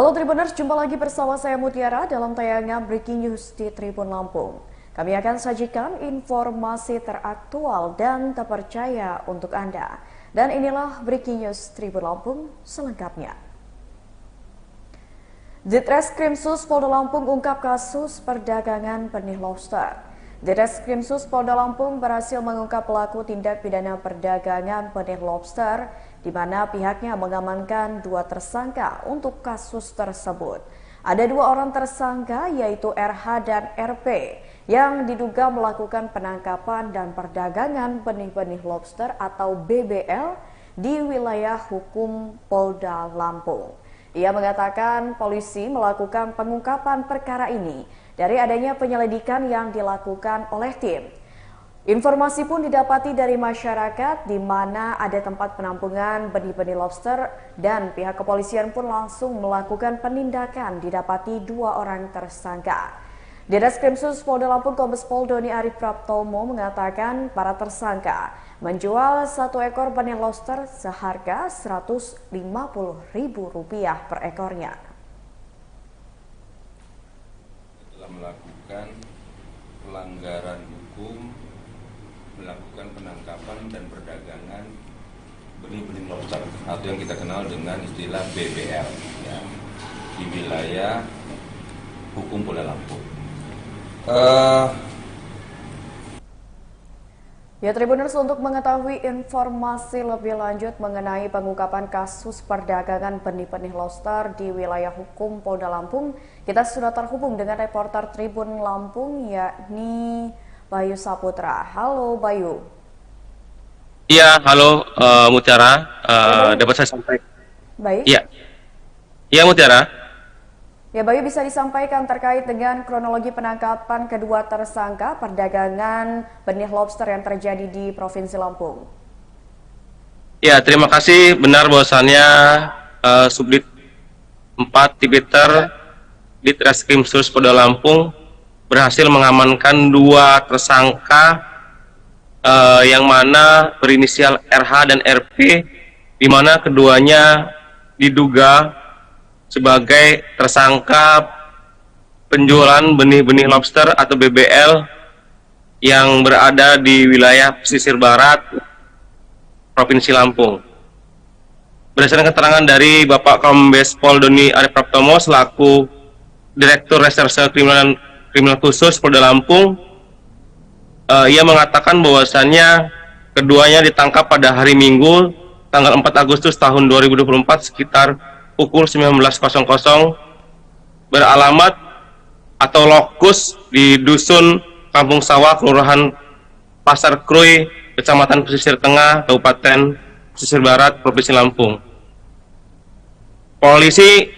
Halo Tribuners, jumpa lagi bersama saya Mutiara dalam tayangan Breaking News di Tribun Lampung. Kami akan sajikan informasi teraktual dan terpercaya untuk Anda. Dan inilah Breaking News Tribun Lampung selengkapnya. Ditreskrimsus Polda Lampung ungkap kasus perdagangan benih lobster. Ditreskrimsus Polda Lampung berhasil mengungkap pelaku tindak pidana perdagangan benih lobster, di mana pihaknya mengamankan 2 tersangka untuk kasus tersebut. Ada 2 orang tersangka yaitu RH dan RP yang diduga melakukan penangkapan dan perdagangan benih-benih lobster atau BBL di wilayah hukum Polda Lampung. Ia mengatakan polisi melakukan pengungkapan perkara ini dari adanya penyelidikan yang dilakukan oleh tim. Informasi pun didapati dari masyarakat di mana ada tempat penampungan benih-benih lobster dan pihak kepolisian pun langsung melakukan penindakan, didapati 2 orang tersangka. Ditreskrimsus Polda Lampung Kombes Pol Doni Arif Praptomo mengatakan para tersangka menjual 1 ekor benih lobster seharga Rp150.000 per ekornya. Telah melakukan pelanggaran hukum, melakukan penangkapan dan perdagangan benih-benih lobster atau yang kita kenal dengan istilah BBL ya, di wilayah hukum Polda Lampung. Ya Tribuners, untuk mengetahui informasi lebih lanjut mengenai pengungkapan kasus perdagangan benih-benih lobster di wilayah hukum Polda Lampung, kita sudah terhubung dengan reporter Tribun Lampung yakni Bayu Saputra. Halo Bayu. Iya, halo Mutiara, dapat saya sampaikan? Baik. Iya, iya Mutiara. Ya Bayu, bisa disampaikan terkait dengan kronologi penangkapan kedua tersangka perdagangan benih lobster yang terjadi di Provinsi Lampung. Ya, terima kasih. Benar bahwasannya Subdit 4 Tibiter Ditreskrimsus Polda Lampung berhasil mengamankan 2 tersangka yang mana berinisial RH dan RP, di mana keduanya diduga sebagai tersangka penjualan benih-benih lobster atau BBL yang berada di wilayah pesisir barat Provinsi Lampung. Berdasarkan keterangan dari Bapak Kombes Pol Doni Arif Praptomo selaku Direktur Reserse Kriminal Khusus Polda Lampung, ia mengatakan bahwasannya keduanya ditangkap pada hari Minggu tanggal 4 Agustus tahun 2024 sekitar pukul 19.00 beralamat atau lokus di Dusun Kampung Sawah, Kelurahan Pasar Krui, Kecamatan Pesisir Tengah, Kabupaten Pesisir Barat, Provinsi Lampung. Polisi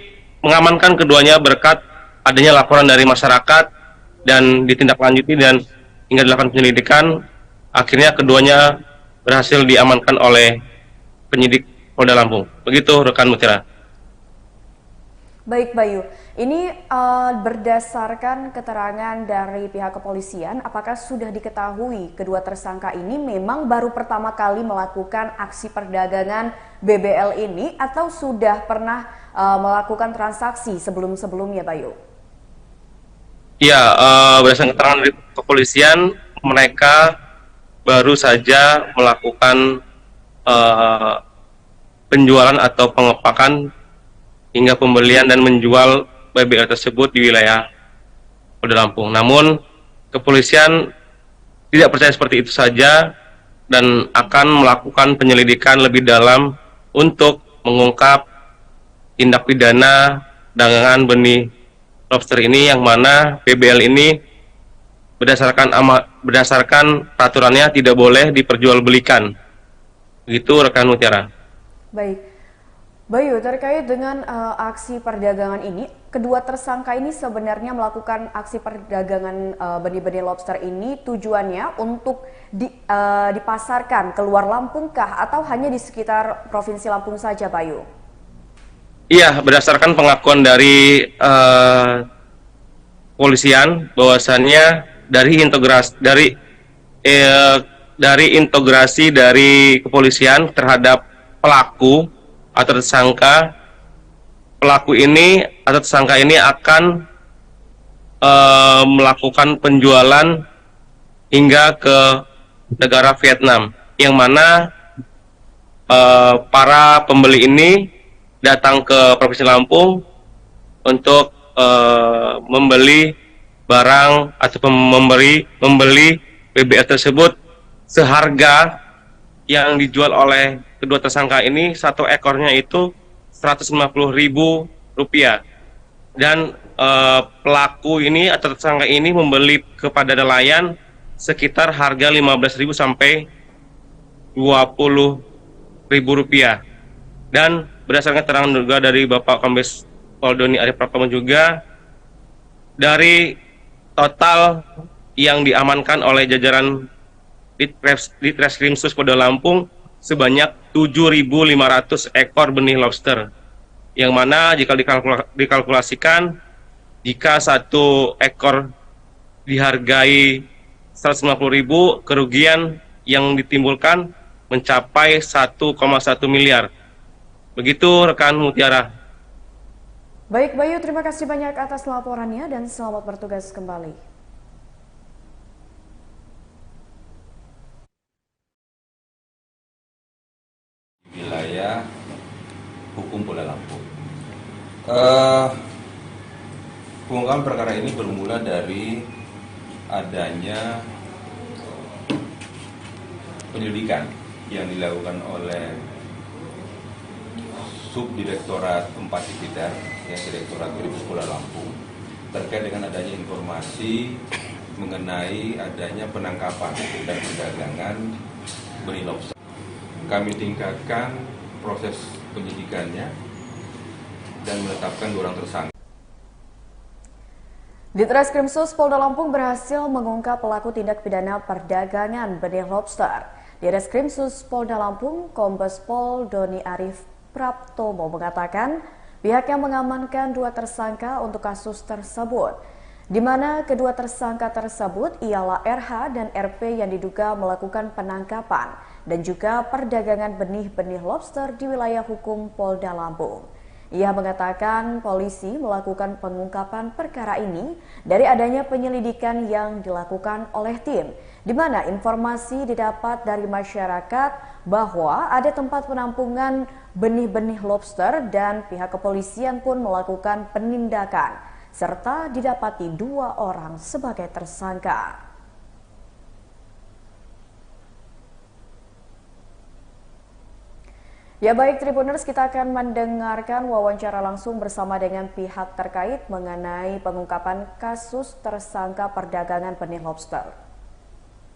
mengamankan keduanya berkat adanya laporan dari masyarakat dan ditindaklanjuti dan hingga dilakukan penyelidikan. Akhirnya keduanya berhasil diamankan oleh penyidik Polda Lampung. Begitu rekan Mutiara. Baik Bayu, ini berdasarkan keterangan dari pihak kepolisian, apakah sudah diketahui kedua tersangka ini memang baru pertama kali melakukan aksi perdagangan BBL ini atau sudah pernah melakukan transaksi sebelum-sebelumnya Bayu? Ya, berdasarkan keterangan dari kepolisian, mereka baru saja melakukan penjualan atau pengepakan hingga pembelian dan menjual BBL tersebut di wilayah Polda Lampung. Namun kepolisian tidak percaya seperti itu saja dan akan melakukan penyelidikan lebih dalam untuk mengungkap tindak pidana dagangan benih lobster ini, yang mana BBL ini berdasarkan peraturannya tidak boleh diperjualbelikan. Begitu rekan Mutiara. Baik. Bayu, terkait dengan aksi perdagangan ini, kedua tersangka ini sebenarnya melakukan aksi perdagangan benih-benih lobster ini tujuannya untuk dipasarkan keluar Lampung kah atau hanya di sekitar Provinsi Lampung saja, Bayu? Iya, berdasarkan pengakuan dari kepolisian bahwasannya dari integrasi dari kepolisian terhadap pelaku atau tersangka pelaku ini atau tersangka ini akan melakukan penjualan hingga ke negara Vietnam, yang mana para pembeli ini datang ke Provinsi Lampung untuk membeli barang atau membeli BBS tersebut seharga yang dijual oleh kedua tersangka ini, satu ekornya itu Rp150.000, dan pelaku ini atau tersangka ini membeli kepada nelayan sekitar harga Rp15.000 sampai Rp20.000. Dan berdasarkan keterangan juga dari Bapak Kombes Pol Doni Arief Pratama juga, dari total yang diamankan oleh jajaran Ditreskrim Sus Polda Lampung sebanyak 7.500 ekor benih lobster, yang mana jika dikalkulasikan, jika satu ekor dihargai Rp150.000, kerugian yang ditimbulkan mencapai 1,1 miliar. Begitu rekan Mutiara. Baik Bayu, terima kasih banyak atas laporannya dan selamat bertugas kembali. Wilayah hukum Polda Lampung. Pengungkapan perkara ini bermula dari adanya penyelidikan yang dilakukan oleh Subdirektorat 4 Tipidar, yang Direktorat Kriminal Polda Lampung, terkait dengan adanya informasi mengenai adanya penangkapan dan perdagangan benih lobster. Kami tingkatkan proses penyidikannya dan menetapkan 2 orang tersangka. Ditreskrim Sus Polda Lampung berhasil mengungkap pelaku tindak pidana perdagangan benih lobster. Ditreskrim Sus Polda Lampung, Kombes Pol Doni Arief Pratama mengatakan pihaknya mengamankan 2 tersangka untuk kasus tersebut, di mana kedua tersangka tersebut ialah RH dan RP yang diduga melakukan penangkapan dan juga perdagangan benih-benih lobster di wilayah hukum Polda Lampung. Ia mengatakan polisi melakukan pengungkapan perkara ini dari adanya penyelidikan yang dilakukan oleh tim, di mana informasi didapat dari masyarakat bahwa ada tempat penampungan benih-benih lobster dan pihak kepolisian pun melakukan penindakan, serta didapati 2 orang sebagai tersangka. Ya baik Tribuners, kita akan mendengarkan wawancara langsung bersama dengan pihak terkait mengenai pengungkapan kasus tersangka perdagangan benih lobster.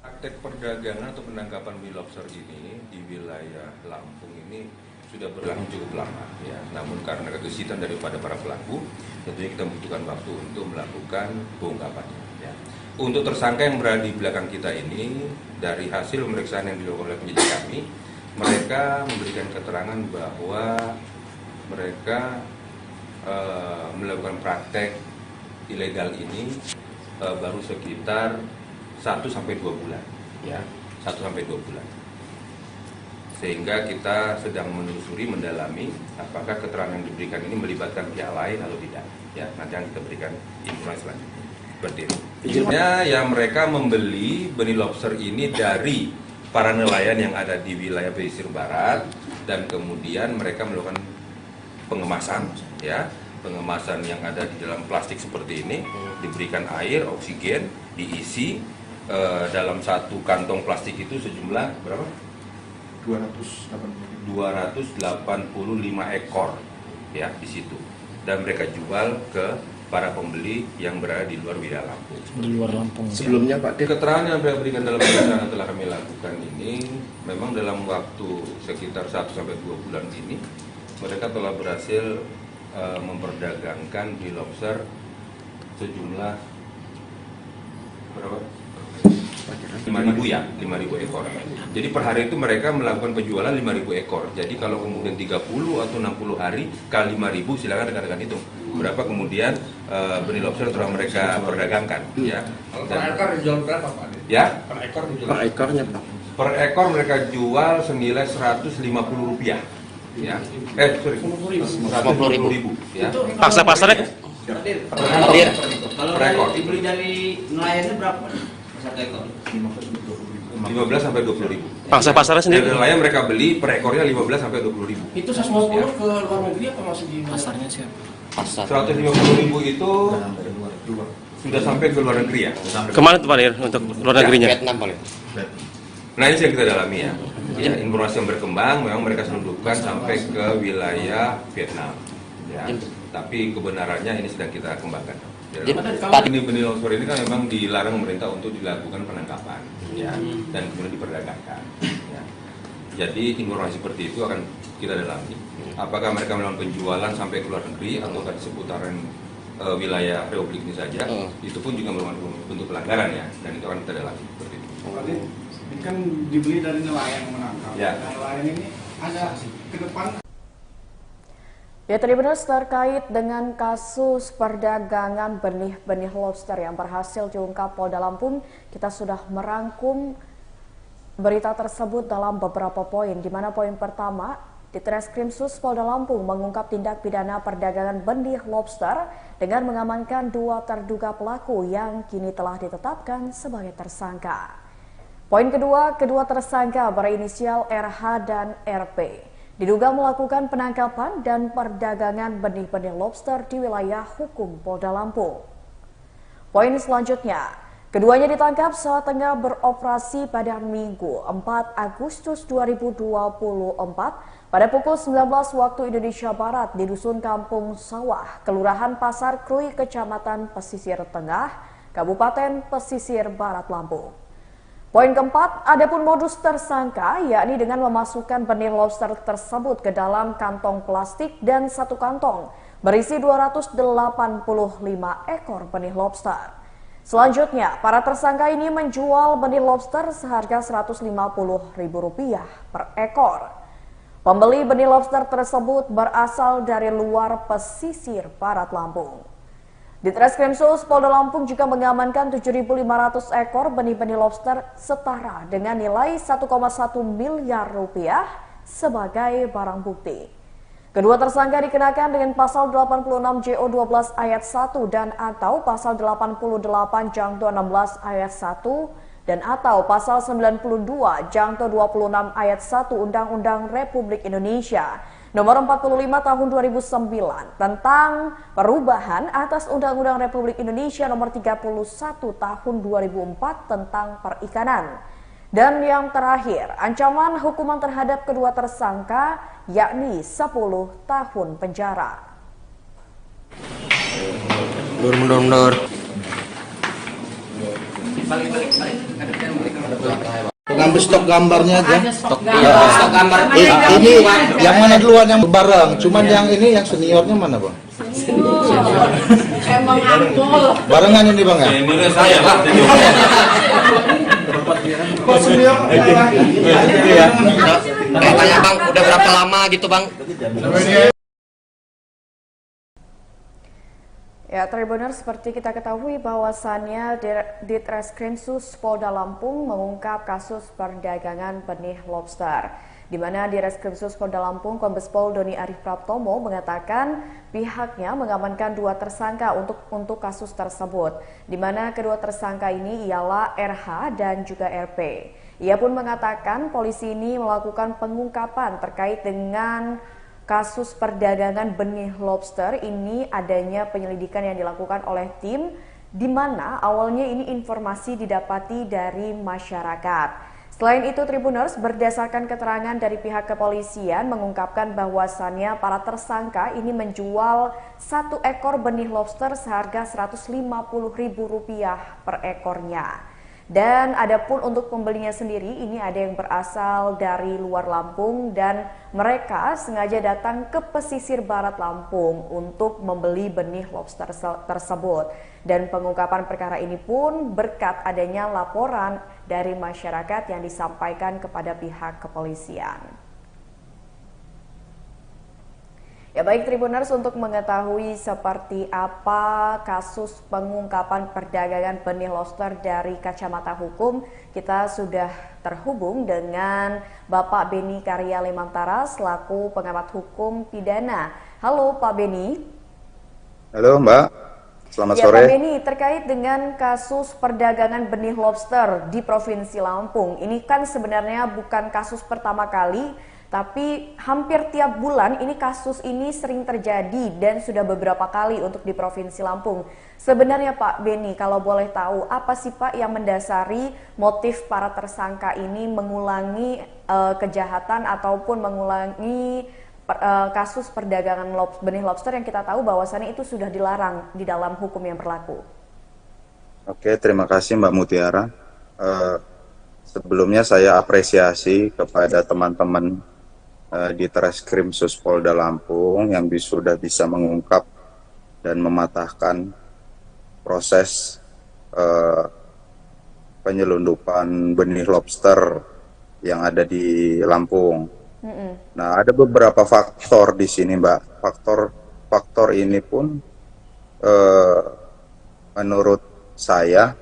Praktek perdagangan atau penangkapan benih lobster ini di wilayah Lampung ini sudah berlangsung cukup lama, ya. Namun karena kegesitan daripada para pelaku, tentunya kita membutuhkan waktu untuk melakukan pengungkapannya. Ya. Untuk tersangka yang berada di belakang kita ini, dari hasil pemeriksaan yang dilakukan oleh penyidik kami, mereka memberikan keterangan bahwa mereka melakukan praktek ilegal ini baru sekitar 1-2 bulan, ya, 1-2 bulan. Sehingga kita sedang menelusuri, mendalami apakah keterangan yang diberikan ini melibatkan pihak lain atau tidak. Ya, nanti yang kita berikan informasi selanjutnya. Seperti itu. Intinya ya, mereka membeli benih lobster ini dari para nelayan yang ada di wilayah pesisir barat, dan kemudian mereka melakukan pengemasan, ya, pengemasan yang ada di dalam plastik seperti ini, diberikan air, oksigen, diisi dalam satu kantong plastik itu sejumlah berapa? 285 ekor, ya, di situ, dan mereka jual ke para pembeli yang berada di luar wilayah Lampung. Di luar Lampung. Sebelumnya Pak, keterangan yang mereka berikan dalam pemeriksaan yang telah kami lakukan ini, memang dalam waktu sekitar 1-2 bulan ini, mereka telah berhasil memperdagangkan benih lobster sejumlah berapa? 5.000 ekor. Jadi per hari itu mereka melakukan penjualan 5.000 ekor. Jadi kalau kemudian 30 atau 60 hari kali 5.000, silakan rekan-rekan hitung berapa kemudian benih lobster telah mereka perdagangkan. Ya. Per ekor dijual berapa Pak? Ya. Per ekor dijual. Per ekornya Pak. Per ekor mereka jual senilai Rp150. ya. Sorry, 150.000 ya. Paksa pasarnya Hadir. Kalau dibeli dari nelayannya berapa? Satu ekor. 15 sampai 20.000. pangsa pasarnya Dari sendiri. nelayan mereka beli per ekornya 15 sampai 20.000. Itu 150 ke luar negeri apa masih di Pasarnya siapa? Pasar. 150.000 itu sudah sampai ke luar negeri ya. Kemana tuh Pak Dir untuk luar negerinya? Vietnam paling. Nah ini yang kita dalami ya. Ya, informasi yang berkembang memang mereka selundupkan sampai ke wilayah Vietnam. Ya. Tapi kebenarannya ini sedang kita kembangkan. Ya. Jadi, Benih longsor ini kan memang dilarang pemerintah untuk dilakukan penangkapan, ya, dan kemudian diperdagangkan. Ya. Jadi informasi seperti itu akan kita dalami. Apakah mereka melakukan penjualan sampai ke luar negeri atau di seputaran wilayah Republik ini saja? Itu pun juga merupakan bentuk pelanggaran ya, dan itu akan kita dalami seperti itu. Berarti ini kan dibeli dari nelayan yang menangkap. Ya. Nah, nelayan ini ada ke depan. Ya, Tribuners, terkait dengan kasus perdagangan benih-benih lobster yang berhasil diungkap Polda Lampung, kita sudah merangkum berita tersebut dalam beberapa poin, di mana poin pertama, Ditreskrimsus Polda Lampung mengungkap tindak pidana perdagangan benih lobster dengan mengamankan 2 terduga pelaku yang kini telah ditetapkan sebagai tersangka. Poin kedua, kedua tersangka berinisial RH dan RP. Diduga melakukan penangkapan dan perdagangan benih-benih lobster di wilayah hukum Polda Lampung. Poin selanjutnya, keduanya ditangkap saat tengah beroperasi pada Minggu 4 Agustus 2024 pada pukul 19 waktu Indonesia Barat di Dusun Kampung Sawah, Kelurahan Pasar Krui, Kecamatan Pesisir Tengah, Kabupaten Pesisir Barat Lampung. Poin keempat, adapun modus tersangka yakni dengan memasukkan benih lobster tersebut ke dalam kantong plastik dan 1 kantong berisi 285 ekor benih lobster. Selanjutnya, para tersangka ini menjual benih lobster seharga Rp150.000 per ekor. Pembeli benih lobster tersebut berasal dari luar pesisir Barat Lampung. Ditreskrimsus Polda Lampung juga mengamankan 7.500 ekor benih-benih lobster setara dengan nilai Rp1,1 miliar sebagai barang bukti. Kedua tersangka dikenakan dengan pasal 86 JO 12 ayat 1 dan atau pasal 88 Jangto 16 ayat 1 dan atau pasal 92 Jangto 26 ayat 1 Undang-Undang Republik Indonesia Nomor 45 Tahun 2009 tentang perubahan atas Undang-Undang Republik Indonesia Nomor 31 Tahun 2004 tentang perikanan. Dan yang terakhir, ancaman hukuman terhadap kedua tersangka yakni 10 tahun penjara. Mundur. Ngambil stok gambarnya aja. Stok gambar. Ini yang mana duluan yang bareng? Cuman yang ini yang seniornya mana bang? Emang ampul. Barengan ini bang ya? Ini saya Pak. Tanya bang, udah berapa lama gitu bang? Ya, Tribuners, seperti kita ketahui bahwasannya Ditreskrimsus Polda Lampung mengungkap kasus perdagangan benih lobster, di mana Ditreskrimsus Polda Lampung Kombes Pol Doni Arif Praptomo mengatakan pihaknya mengamankan 2 tersangka untuk kasus tersebut, di mana kedua tersangka ini ialah RH dan juga RP. Ia pun mengatakan polisi ini melakukan pengungkapan terkait dengan kasus perdagangan benih lobster ini adanya penyelidikan yang dilakukan oleh tim di mana awalnya ini informasi didapati dari masyarakat. Selain itu, Tribuners berdasarkan keterangan dari pihak kepolisian mengungkapkan bahwasannya para tersangka ini menjual 1 ekor benih lobster seharga Rp150.000 per ekornya. Dan adapun untuk pembelinya sendiri ini ada yang berasal dari luar Lampung dan mereka sengaja datang ke pesisir barat Lampung untuk membeli benih lobster tersebut. Dan pengungkapan perkara ini pun berkat adanya laporan dari masyarakat yang disampaikan kepada pihak kepolisian. Ya baik Tribuners, untuk mengetahui seperti apa kasus pengungkapan perdagangan benih lobster dari kacamata hukum, kita sudah terhubung dengan Bapak Beni Karya Limantara selaku pengamat hukum pidana. Halo Pak Beni. Halo Mbak, selamat Ya, sore. Pak Beni, terkait dengan kasus perdagangan benih lobster di Provinsi Lampung, ini kan sebenarnya bukan kasus pertama kali, tapi hampir tiap bulan ini kasus ini sering terjadi dan sudah beberapa kali untuk di Provinsi Lampung. Sebenarnya Pak Beni, kalau boleh tahu, apa sih Pak yang mendasari motif para tersangka ini mengulangi kejahatan ataupun mengulangi kasus perdagangan benih lobster yang kita tahu bahwasannya itu sudah dilarang di dalam hukum yang berlaku? Oke, terima kasih Mbak Mutiara. Sebelumnya saya apresiasi kepada teman-teman di Treskrim Suspolda Lampung yang sudah bisa mengungkap dan mematahkan proses penyelundupan benih lobster yang ada di Lampung. Nah, ada beberapa faktor di sini, Mbak. Faktor ini pun menurut saya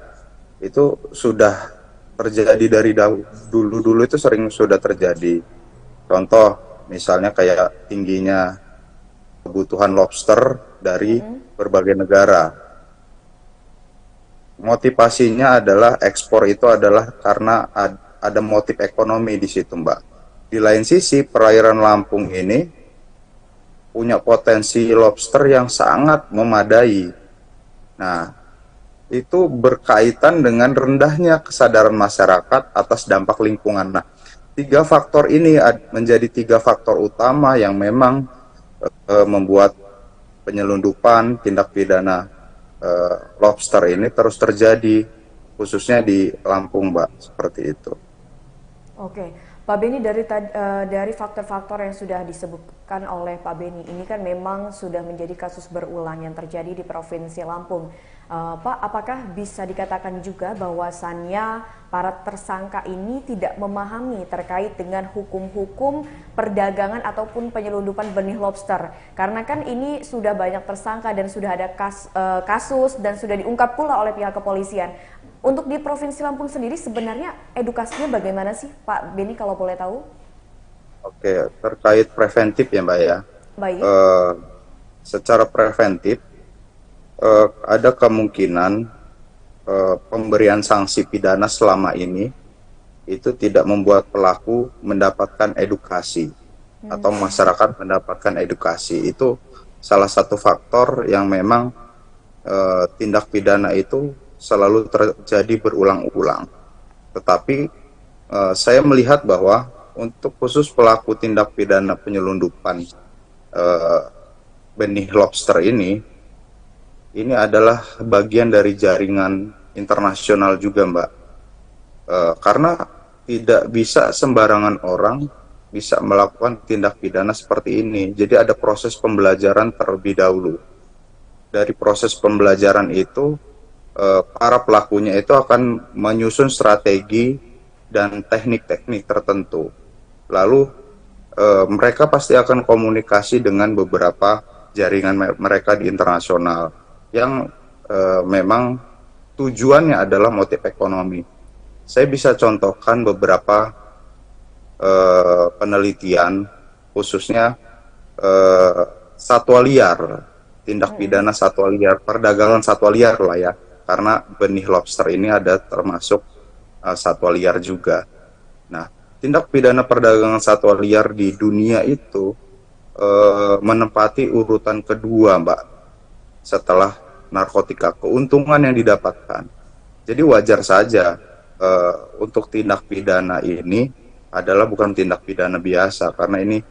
itu sudah terjadi dari dulu itu sering sudah terjadi. Contoh, misalnya kayak tingginya kebutuhan lobster dari berbagai negara. Motivasinya adalah ekspor itu adalah karena ada motif ekonomi di situ, Mbak. Di lain sisi, perairan Lampung ini punya potensi lobster yang sangat memadai. Nah, itu berkaitan dengan rendahnya kesadaran masyarakat atas dampak lingkungan. Nah, tiga faktor ini menjadi tiga faktor utama yang memang membuat penyelundupan tindak pidana lobster ini terus terjadi, khususnya di Lampung, Mbak, seperti itu. Oke, Pak Beni, dari faktor-faktor yang sudah disebutkan oleh Pak Beni, ini kan memang sudah menjadi kasus berulang yang terjadi di Provinsi Lampung. Pak, apakah bisa dikatakan juga bahwasannya para tersangka ini tidak memahami terkait dengan hukum-hukum perdagangan ataupun penyelundupan benih lobster? Karena kan ini sudah banyak tersangka dan sudah ada kasus dan sudah diungkap pula oleh pihak kepolisian. Untuk di Provinsi Lampung sendiri sebenarnya edukasinya bagaimana sih Pak Beni kalau boleh tahu? Oke, terkait preventif ya Mbak ya. Baik. Secara preventif, ada kemungkinan pemberian sanksi pidana selama ini itu tidak membuat pelaku mendapatkan edukasi atau masyarakat mendapatkan edukasi. Itu salah satu faktor yang memang tindak pidana itu selalu terjadi berulang-ulang. Tetapi saya melihat bahwa untuk khusus pelaku tindak pidana penyelundupan benih lobster ini adalah bagian dari jaringan internasional juga, Mbak. Karena tidak bisa sembarangan orang bisa melakukan tindak pidana seperti ini. Jadi ada proses pembelajaran terlebih dahulu. Dari proses pembelajaran itu, para pelakunya itu akan menyusun strategi dan teknik-teknik tertentu. Lalu mereka pasti akan komunikasi dengan beberapa jaringan mereka di internasional yang memang tujuannya adalah motif ekonomi. Saya bisa contohkan beberapa penelitian, khususnya satwa liar, tindak pidana satwa liar, perdagangan satwa liar lah ya, karena benih lobster ini ada termasuk satwa liar juga. Nah, tindak pidana perdagangan satwa liar di dunia itu menempati urutan kedua, Mbak, setelah narkotika, keuntungan yang didapatkan. Jadi wajar saja untuk tindak pidana ini adalah bukan tindak pidana biasa, karena ini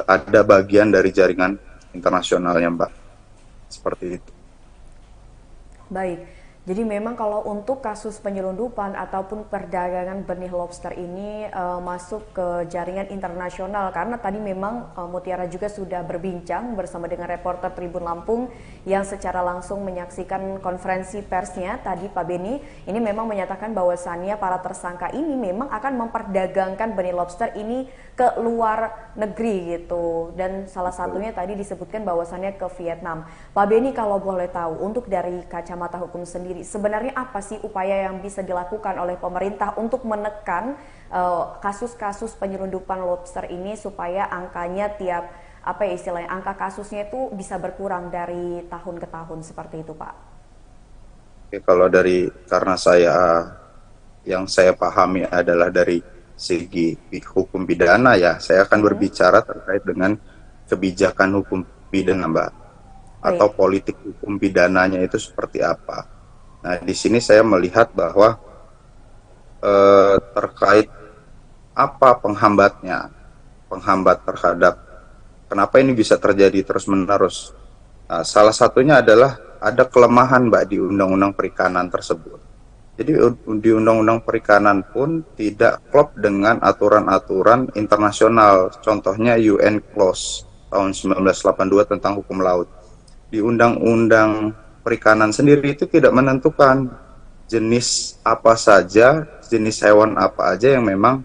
ada bagian dari jaringan internasionalnya, Mbak. Seperti itu. Baik, Jadi memang kalau untuk kasus penyelundupan ataupun perdagangan benih lobster ini masuk ke jaringan internasional, karena tadi memang Mutiara juga sudah berbincang bersama dengan reporter Tribun Lampung yang secara langsung menyaksikan konferensi persnya tadi, Pak Beni. Ini memang menyatakan bahwasannya para tersangka ini memang akan memperdagangkan benih lobster ini ke luar negeri gitu, dan salah satunya tadi disebutkan bahwasannya ke Vietnam. Pak Beni, kalau boleh tahu untuk dari kacamata hukum sendiri, sebenarnya apa sih upaya yang bisa dilakukan oleh pemerintah untuk menekan kasus-kasus penyelundupan lobster ini supaya angkanya angka kasusnya itu bisa berkurang dari tahun ke tahun seperti itu, Pak? Oke, kalau karena yang saya pahami adalah dari segi hukum pidana ya, saya akan berbicara terkait dengan kebijakan hukum pidana, Mbak, atau politik hukum pidananya itu seperti apa. Nah, di sini saya melihat bahwa terkait apa penghambat terhadap kenapa ini bisa terjadi terus-menerus. Nah, salah satunya adalah ada kelemahan, Mbak, di Undang-Undang Perikanan tersebut. Jadi di Undang-Undang Perikanan pun tidak klop dengan aturan-aturan internasional. Contohnya UN Clause tahun 1982 tentang hukum laut. Di Undang-Undang Perikanan sendiri itu tidak menentukan jenis apa saja, jenis hewan apa aja yang memang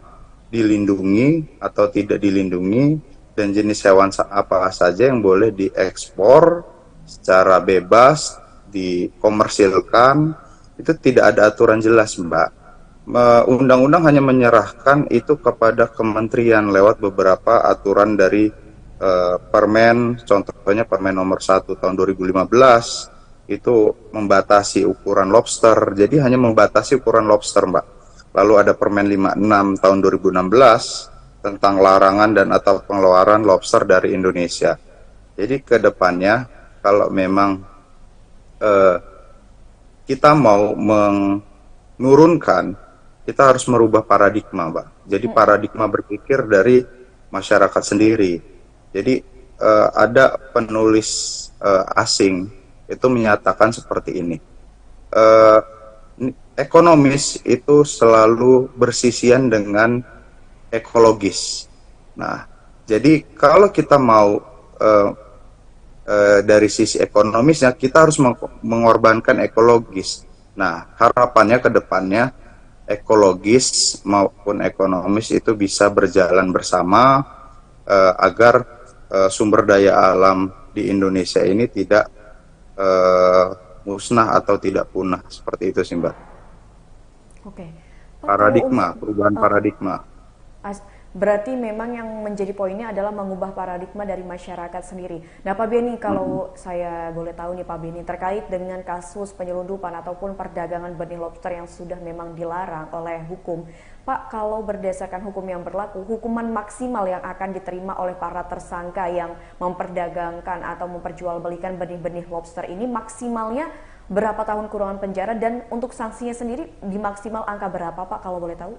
dilindungi atau tidak dilindungi, dan jenis hewan apa saja yang boleh diekspor secara bebas, dikomersilkan. Itu tidak ada aturan jelas, Mbak. Undang-undang hanya menyerahkan itu kepada kementerian lewat beberapa aturan dari Permen, contohnya Permen nomor 1 tahun 2015 itu membatasi ukuran lobster. Jadi hanya membatasi ukuran lobster, Mbak. Lalu ada Permen 56 tahun 2016 tentang larangan dan atau pengeluaran lobster dari Indonesia. Jadi ke depannya kalau memang kita mau menurunkan, kita harus merubah paradigma, Mbak. Jadi paradigma berpikir dari masyarakat sendiri. Jadi ada penulis asing itu menyatakan seperti ini. Ekonomis itu selalu bersisian dengan ekologis. Nah, jadi kalau kita mau dari sisi ekonomisnya, kita harus mengorbankan ekologis. Nah, harapannya ke depannya ekologis maupun ekonomis itu bisa berjalan bersama agar sumber daya alam di Indonesia ini tidak musnah atau tidak punah. Seperti itu sih, Mbak. Oke. Paradigma, perubahan paradigma. Berarti memang yang menjadi poinnya adalah mengubah paradigma dari masyarakat sendiri. Nah, Pak Beni, kalau saya boleh tahu nih, Pak Beni, terkait dengan kasus penyelundupan ataupun perdagangan benih lobster yang sudah memang dilarang oleh hukum, Pak, kalau berdasarkan hukum yang berlaku, hukuman maksimal yang akan diterima oleh para tersangka yang memperdagangkan atau memperjualbelikan benih-benih lobster ini maksimalnya berapa tahun kurungan penjara, dan untuk sanksinya sendiri di maksimal angka berapa, Pak, kalau boleh tahu?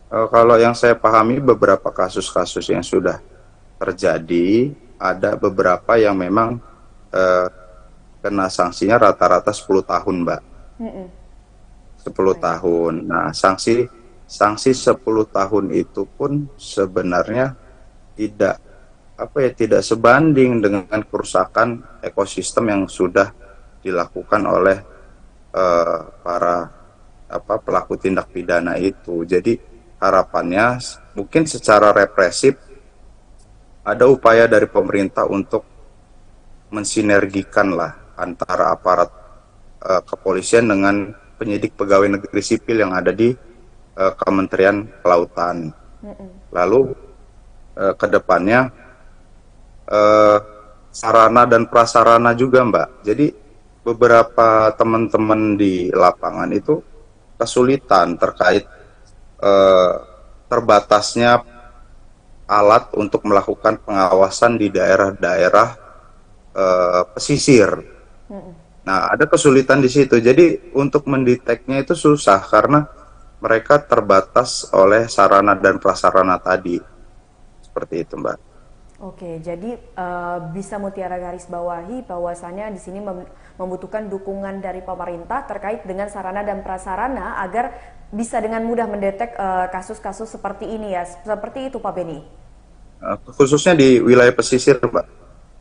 Kalau yang saya pahami beberapa kasus-kasus yang sudah terjadi, ada beberapa yang memang kena sanksinya rata-rata 10 tahun, Mbak. 10 tahun. Nah, sanksi 10 tahun itu pun sebenarnya tidak sebanding dengan kerusakan ekosistem yang sudah dilakukan oleh para pelaku tindak pidana itu. Jadi harapannya mungkin secara represif ada upaya dari pemerintah untuk mensinergikan lah antara aparat kepolisian dengan penyidik pegawai negeri sipil yang ada di Kementerian Kelautan. Lalu ke depannya sarana dan prasarana juga, Mbak. Jadi beberapa teman-teman di lapangan itu kesulitan terkait terbatasnya alat untuk melakukan pengawasan di daerah-daerah pesisir. Nah, ada kesulitan di situ. Jadi untuk mendeteknya itu susah karena mereka terbatas oleh sarana dan prasarana tadi. Seperti itu, Mbak. Oke, jadi bisa Mutiara garis bawahi bahwasannya di sini membutuhkan dukungan dari pemerintah terkait dengan sarana dan prasarana agar bisa dengan mudah mendetek kasus-kasus seperti ini ya. Seperti itu Pak Beni. Khususnya di wilayah pesisir, Pak.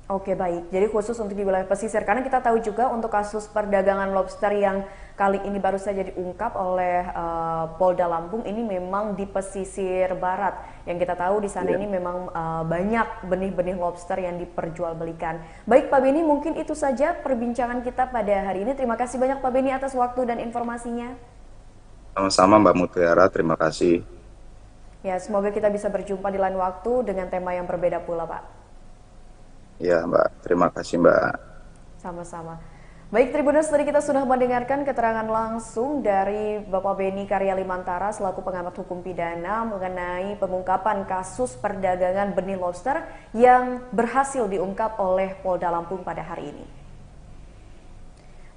Oke, baik. Jadi khusus untuk di wilayah pesisir, karena kita tahu juga untuk kasus perdagangan lobster yang kali ini baru saja diungkap oleh Polda Lampung ini memang di pesisir barat. Yang kita tahu di sana ini memang banyak benih-benih lobster yang diperjualbelikan. Baik Pak Beni, mungkin itu saja perbincangan kita pada hari ini. Terima kasih banyak Pak Beni atas waktu dan informasinya. Sama-sama Mbak Mutiara, terima kasih. Ya, semoga kita bisa berjumpa di lain waktu dengan tema yang berbeda pula, Pak. Ya Mbak, terima kasih Mbak. Sama-sama. Baik Tribuners, tadi kita sudah mendengarkan keterangan langsung dari Bapak Beni Karyalimantara selaku pengamat hukum pidana mengenai pengungkapan kasus perdagangan benih lobster yang berhasil diungkap oleh Polda Lampung pada hari ini.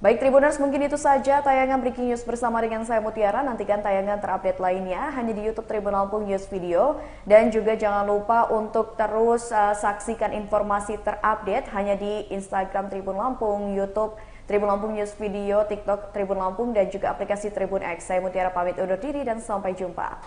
Baik Tribuners, mungkin itu saja tayangan Breaking News bersama dengan saya Mutiara. Nantikan tayangan terupdate lainnya hanya di YouTube Tribun Lampung News Video. Dan juga jangan lupa untuk terus saksikan informasi terupdate hanya di Instagram Tribun Lampung, YouTube Tribun Lampung News Video, TikTok Tribun Lampung, dan juga aplikasi Tribun X. Saya Mutiara pamit undur diri dan sampai jumpa.